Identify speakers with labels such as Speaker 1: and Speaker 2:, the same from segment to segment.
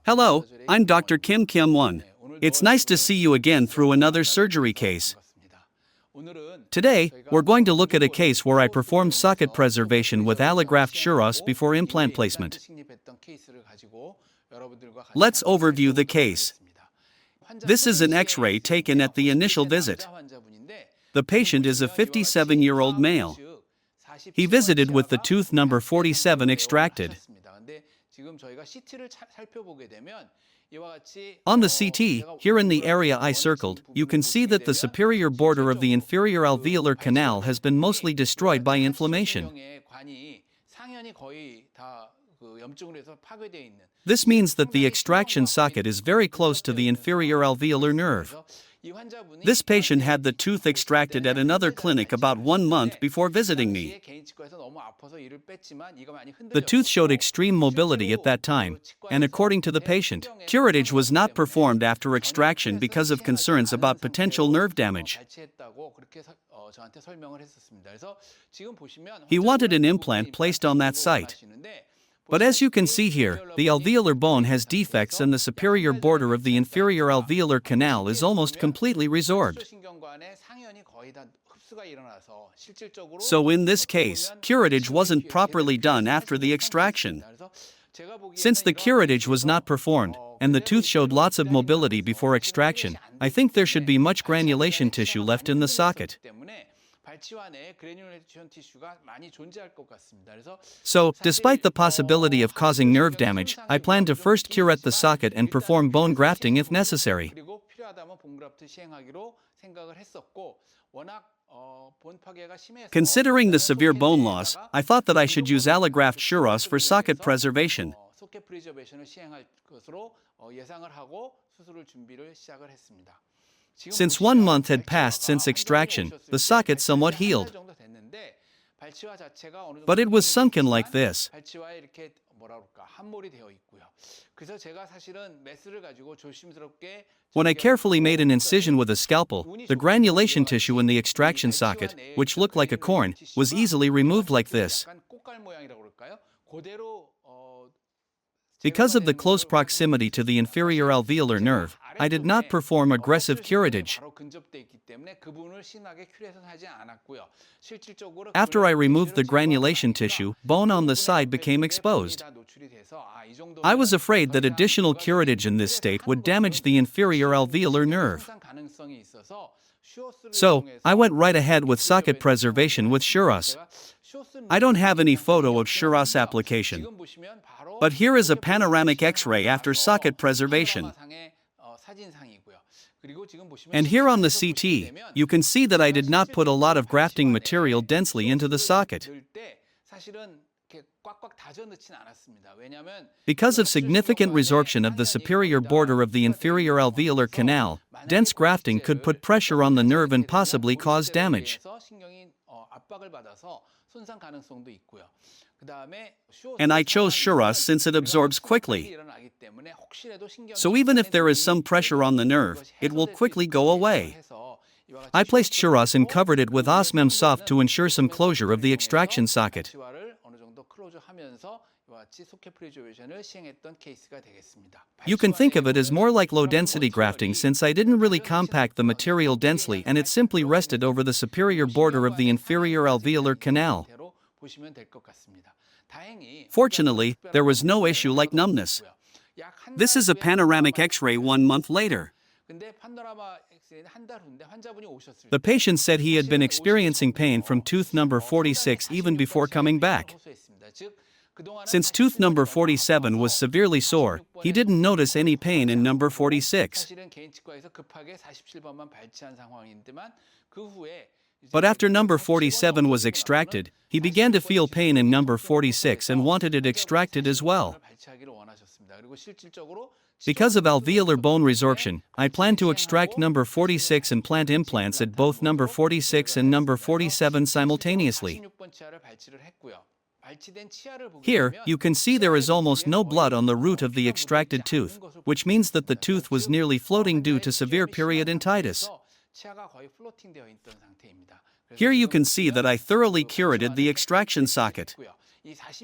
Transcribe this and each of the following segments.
Speaker 1: Hello, I'm Dr. Kim Kim-won. It's nice to see you again through another surgery case. Today, we're going to look at a case where I performed socket preservation with allograft SureOss before implant placement. Let's overview the case. This is an X-ray taken at the initial visit. The patient is a 57-year-old male. He visited with the tooth number 47 extracted. On the CT, here in the area I circled, you can see that the superior border of the inferior alveolar canal has been mostly destroyed by inflammation. This means that the extraction socket is very close to the inferior alveolar nerve. This patient had the tooth extracted at another clinic about 1 month before visiting me. The tooth showed extreme mobility at that time, and according to the patient, curettage was not performed after extraction because of concerns about potential nerve damage. He wanted an implant placed on that site. But as you can see here, the alveolar bone has defects and the superior border of the inferior alveolar canal is almost completely resorbed. So in this case, curettage wasn't properly done after the extraction. Since the curettage was not performed, and the tooth showed lots of mobility before extraction, I think there should be much granulation tissue left in the socket. So, despite the possibility of causing nerve damage, I plan to first curette the socket and perform bone grafting if necessary. Considering the severe bone loss, I thought that I should use allograft SureOss for socket preservation. Since 1 month had passed since extraction, the socket somewhat healed. But it was sunken like this. When I carefully made an incision with a scalpel, the granulation tissue in the extraction socket, which looked like a corn, was easily removed like this. Because of the close proximity to the inferior alveolar nerve, I did not perform aggressive curettage. After I removed the granulation tissue, bone on the side became exposed. I was afraid that additional curettage in this state would damage the inferior alveolar nerve. So, I went right ahead with socket preservation with SureOss. I don't have any photo of SureOss application. But here is a panoramic X-ray after socket preservation. And here on the CT, you can see that I did not put a lot of grafting material densely into the socket. Because of significant resorption of the superior border of the inferior alveolar canal, dense grafting could put pressure on the nerve and possibly cause damage. And I chose SureOss since it absorbs quickly. So even if there is some pressure on the nerve, it will quickly go away. I placed SureOss and covered it with Osstem soft to ensure some closure of the extraction socket. You can think of it as more like low-density grafting since I didn't really compact the material densely and it simply rested over the superior border of the inferior alveolar canal. Fortunately, there was no issue like numbness. This is a panoramic X-ray 1 month later. The patient said he had been experiencing pain from tooth number 46 even before coming back. Since tooth number 47 was severely sore, he didn't notice any pain in number 46. But after number 47 was extracted, he began to feel pain in number 46 and wanted it extracted as well. Because of alveolar bone resorption, I plan to extract number 46 and plant implants at both number 46 and number 47 simultaneously. Here, you can see there is almost no blood on the root of the extracted tooth, which means that the tooth was nearly floating due to severe periodontitis. Here you can see that I thoroughly curated the extraction socket.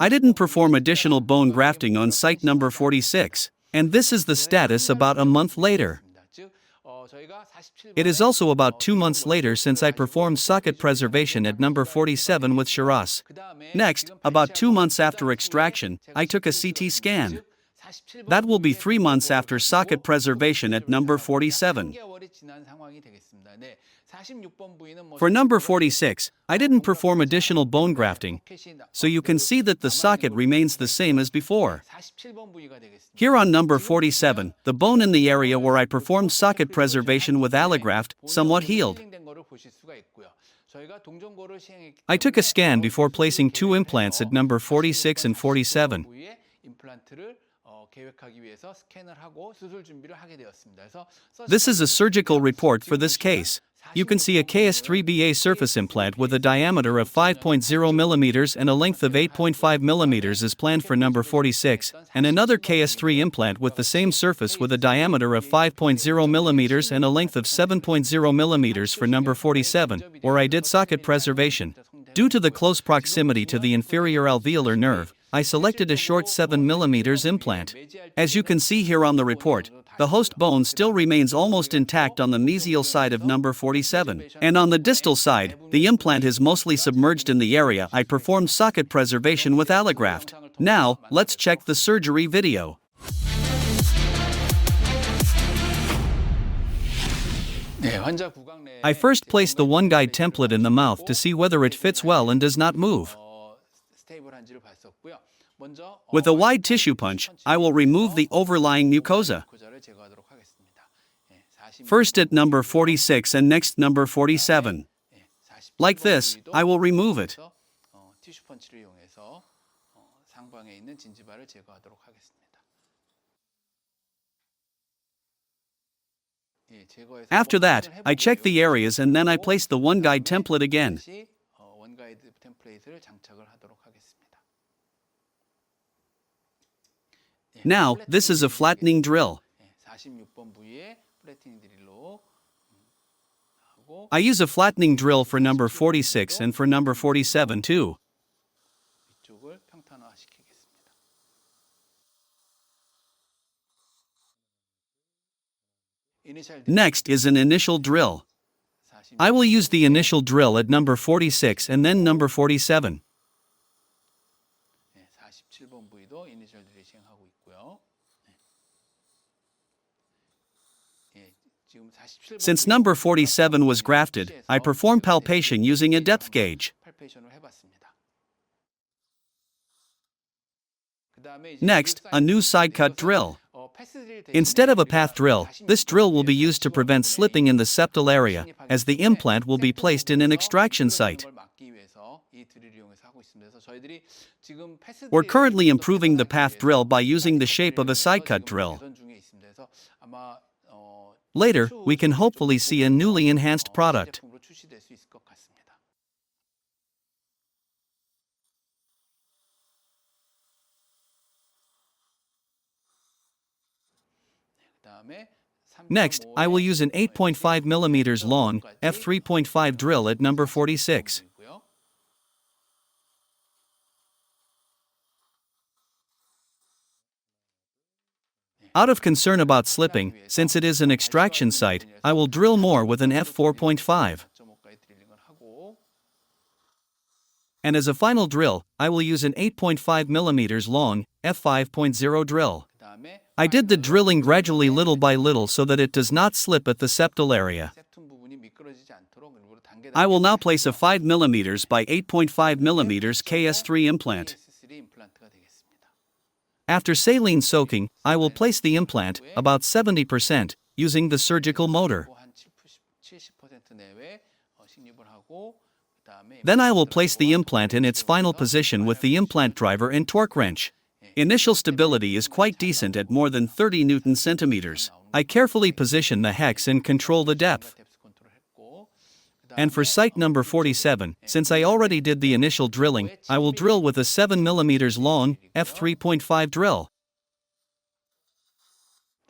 Speaker 1: I didn't perform additional bone grafting on site number 46. And this is the status about a month later. It is also about 2 months later since I performed socket preservation at number 47 with SureOss. Next, about 2 months after extraction, I took a CT scan. That will be 3 months after socket preservation at number 47. For number 46, I didn't perform additional bone grafting, so you can see that the socket remains the same as before. Here on number 47, the bone in the area where I performed socket preservation with allograft somewhat healed. I took a scan before placing 2 implants at number 46 and 47. This is a surgical report for this case. You can see a KS3BA surface implant with a diameter of 5.0 mm and a length of 8.5 mm is planned for number 46, and another KS3 implant with the same surface with a diameter of 5.0 mm and a length of 7.0 mm for number 47, where I did socket preservation. Due to the close proximity to the inferior alveolar nerve, I selected a short 7 mm implant. As you can see here on the report, the host bone still remains almost intact on the mesial side of number 47, and on the distal side, the implant is mostly submerged in the area I performed socket preservation with allograft. Now, let's check the surgery video. I first placed the OneGuide template in the mouth to see whether it fits well and does not move. With a wide tissue punch, I will remove the overlying mucosa. First at number 46 and next number 47. Like this, I will remove it. After that, I check the areas and then I place the OneGuide template again. Now, this is a flattening drill. I use a flattening drill for number 46 and for number 47 too. Next is an initial drill. I will use the initial drill at number 46 and then number 47. Since number 47 was grafted, I performed palpation using a depth gauge. Next, a new side cut drill. Instead of a path drill, this drill will be used to prevent slipping in the septal area, as the implant will be placed in an extraction site. We're currently improving the path drill by using the shape of a side cut drill. Later, we can hopefully see a newly enhanced product. Next, I will use an 8.5 mm long, f3.5 drill at number 46. Out of concern about slipping, since it is an extraction site, I will drill more with an f4.5. And as a final drill, I will use an 8.5 mm long, f5.0 drill. I did the drilling gradually little by little so that it does not slip at the septal area. I will now place a 5 mm by 8.5 mm KS3 implant. After saline soaking, I will place the implant, about 70%, using the surgical motor. Then I will place the implant in its final position with the implant driver and torque wrench. Initial stability is quite decent at more than 30 Newton-centimeters. I carefully position the hex and control the depth. And for site number 47, since I already did the initial drilling, I will drill with a 7 mm long, f3.5 drill.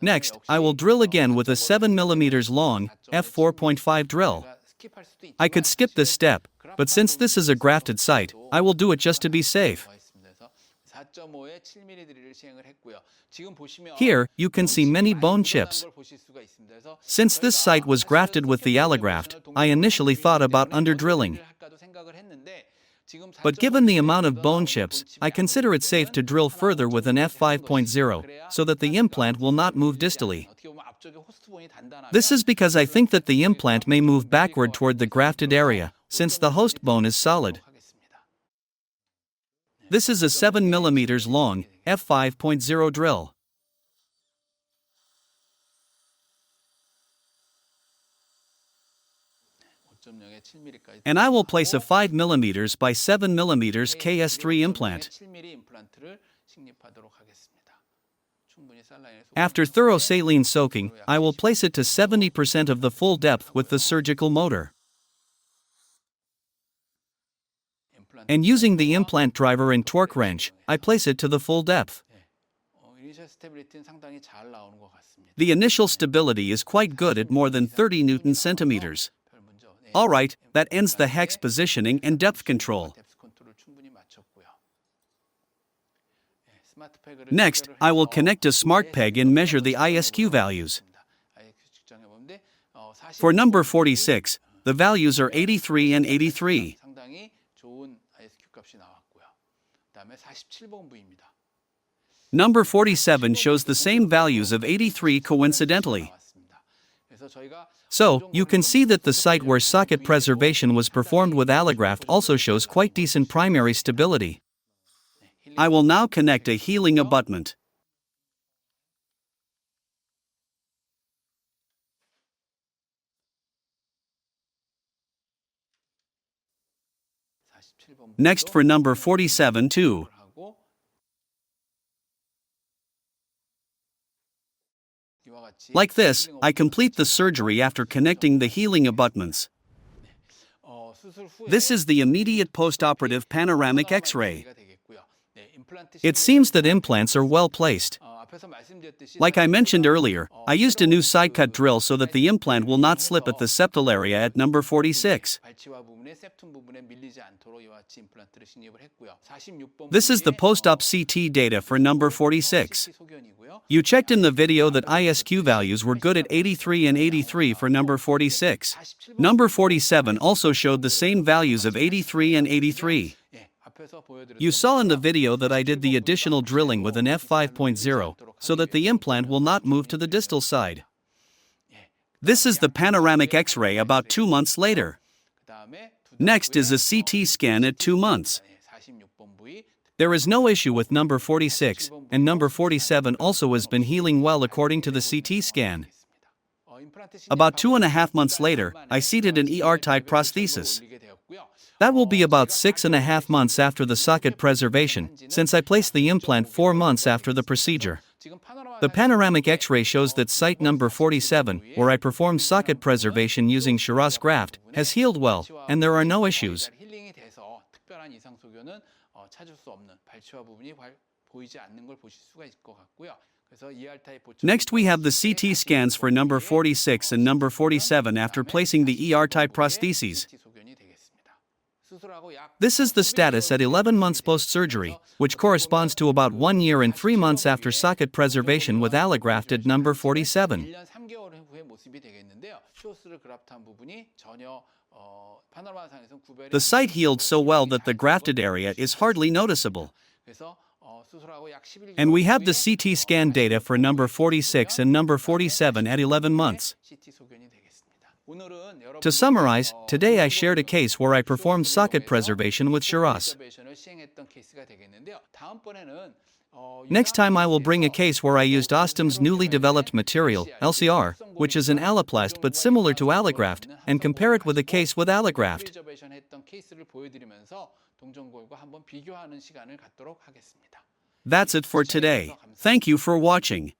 Speaker 1: Next, I will drill again with a 7 mm long, f4.5 drill. I could skip this step, but since this is a grafted site, I will do it just to be safe. Here, you can see many bone chips. Since this site was grafted with the allograft, I initially thought about underdrilling. But given the amount of bone chips, I consider it safe to drill further with an f5.0, so that the implant will not move distally. This is because I think that the implant may move backward toward the grafted area, since the host bone is solid. This is a 7 mm long, f5.0 drill. And I will place a 5 mm by 7 mm KS3 implant. After thorough saline soaking, I will place it to 70% of the full depth with the surgical motor. And using the implant driver and torque wrench, I place it to the full depth. The initial stability is quite good at more than 30 Newton-centimeters. Alright, that ends the hex positioning and depth control. Next, I will connect a smart peg and measure the ISQ values. For number 46, the values are 83 and 83. Number 47 shows the same values of 83 coincidentally. So, you can see that the site where socket preservation was performed with allograft also shows quite decent primary stability. I will now connect a healing abutment. Next for number 47 too. Like this, I complete the surgery after connecting the healing abutments. This is the immediate post-operative panoramic X-ray. It seems that implants are well placed. Like I mentioned earlier, I used a new side cut drill so that the implant will not slip at the septal area at number 46. This is the post-op CT data for number 46. You checked in the video that ISQ values were good at 83 and 83 for number 46. Number 47 also showed the same values of 83 and 83. You saw in the video that I did the additional drilling with an f5.0, so that the implant will not move to the distal side. This is the panoramic X-ray about 2 months later. Next is a CT scan at 2 months. There is no issue with number 46, and number 47 also has been healing well according to the CT scan. About 2.5 months later, I seated an ER-type prosthesis. That will be about 6.5 months after the socket preservation, since I placed the implant 4 months after the procedure. The panoramic X-ray shows that site number 47, where I performed socket preservation using SureOss graft, has healed well, and there are no issues. Next we have the CT scans for number 46 and number 47 after placing the ER-type prostheses. This is the status at 11 months post-surgery, which corresponds to about 1 year and 3 months after socket preservation with allograft at number 47. The site healed so well that the grafted area is hardly noticeable. And we have the CT scan data for number 46 and number 47 at 11 months. To summarize, today I shared a case where I performed socket preservation with SureOss. Next time I will bring a case where I used Osstem's newly developed material, LCR, which is an alloplast but similar to allograft, and compare it with a case with allograft. That's it for today. Thank you for watching.